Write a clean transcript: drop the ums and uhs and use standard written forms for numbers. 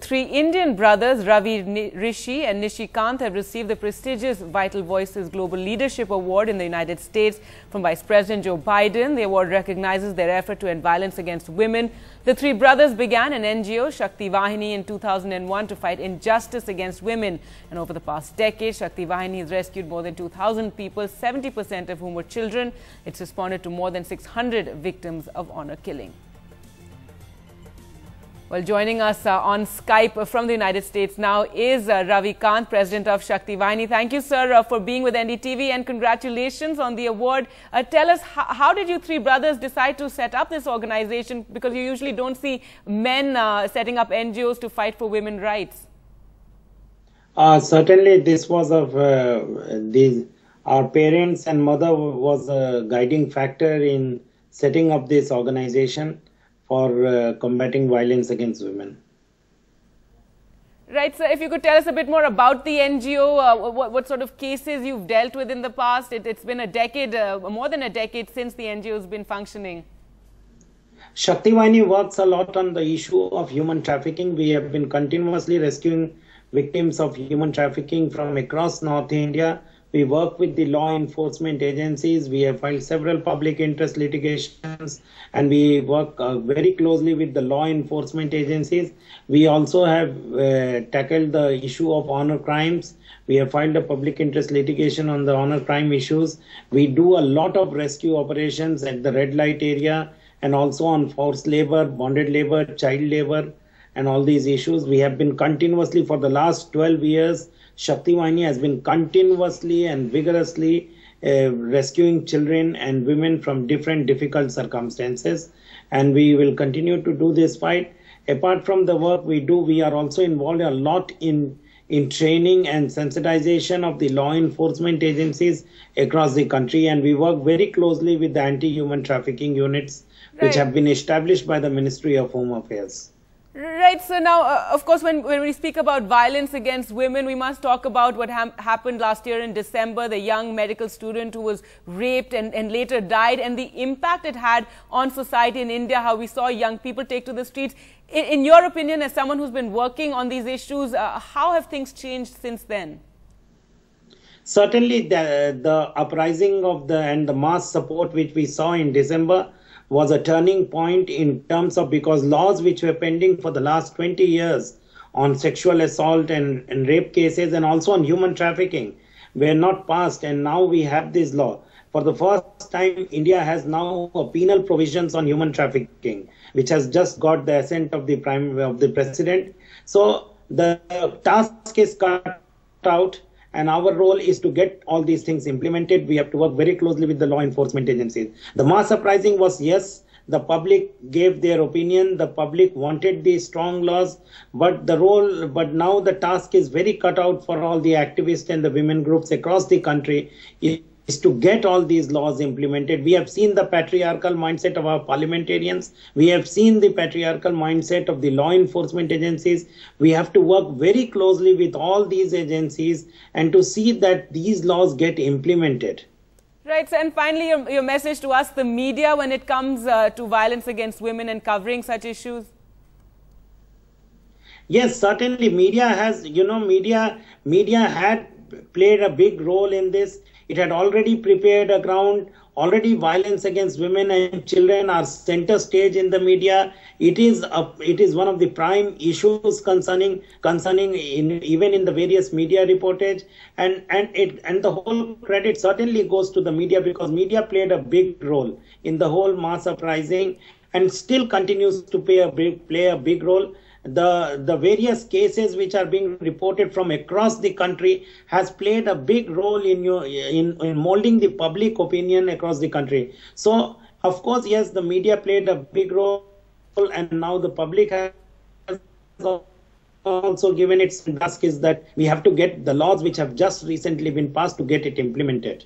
Three Indian brothers, Ravi, Rishi and Nishi Kant, have received the prestigious Vital Voices Global Leadership Award in the United States from Vice President Joe Biden. The award recognizes their effort to end violence against women. The three brothers began an NGO, Shakti, Vahini, in 2001 to fight injustice against women. And over the past decade, Shakti Vahini has rescued more than 2,000 people, 70% of whom were children. It's responded to more than 600 victims of honor killing. Well, joining us on Skype from the United States now is Ravi Kant, President of Shakti Vahini. Thank you, sir, for being with NDTV, and congratulations on the award. Tell us, how did you three brothers decide to set up this organization? Because you usually don't see men setting up NGOs to fight for women's rights. Certainly, this was of our parents and mother was a guiding factor in setting up this organization for combating violence against women. Right, sir. If you could tell us a bit more about the NGO, what sort of cases you've dealt with in the past. It's been a decade, more than a decade since the NGO has been functioning. Shakti Vahini works a lot on the issue of human trafficking. We have been continuously rescuing victims of human trafficking from across North India. We work with the law enforcement agencies. We have filed several public interest litigations, and we work very closely with the law enforcement agencies. We also have tackled the issue of honor crimes. We have filed a public interest litigation on the honor crime issues. We do a lot of rescue operations at the red light area and also on forced labor, bonded labor, child labor, and all these issues. We have been continuously for the last 12 years. Shakti Vahini has been continuously and vigorously rescuing children and women from different difficult circumstances, and we will continue to do this fight. Apart from the work we do, we are also involved a lot in training and sensitization of the law enforcement agencies across the country, and we work very closely with the anti-human trafficking units, which have been established by the Ministry of Home Affairs. Right. So now, of course, when we speak about violence against women, we must talk about what happened last year in December, the young medical student who was raped and later died, and the impact it had on society in India, how we saw young people take to the streets. In your opinion, as someone who's been working on these issues, how have things changed since then? Certainly, the uprising of and the mass support which we saw in December was a turning point in terms of, because laws which were pending for the last 20 years on sexual assault and rape cases and also on human trafficking were not passed, and now we have this law. For the first time, India has now penal provisions on human trafficking, which has just got the assent of the president. So the task is cut out, and our role is to get all these things implemented. We have to work very closely with the law enforcement agencies. The mass uprising was, yes, the public gave their opinion. The public wanted these strong laws, but now the task is very cut out for all the activists and the women groups across the country is to get all these laws implemented. We have seen the patriarchal mindset of our parliamentarians. We have seen the patriarchal mindset of the law enforcement agencies. We have to work very closely with all these agencies and to see that these laws get implemented. Right. So, and finally, your message to us, the media, when it comes to violence against women and covering such issues. Yes, certainly media has, media had played a big role in this. It had already prepared a ground. Already violence against women and children are center stage in the media. It is one of the prime issues concerning even in the various media reportage, and the whole credit certainly goes to the media, because media played a big role in the whole mass uprising and still continues to play a big role. The various cases which are being reported from across the country has played a big role in molding the public opinion across the country. So, of course, yes, the media played a big role, and now the public has also given its task is that we have to get the laws which have just recently been passed to get it implemented.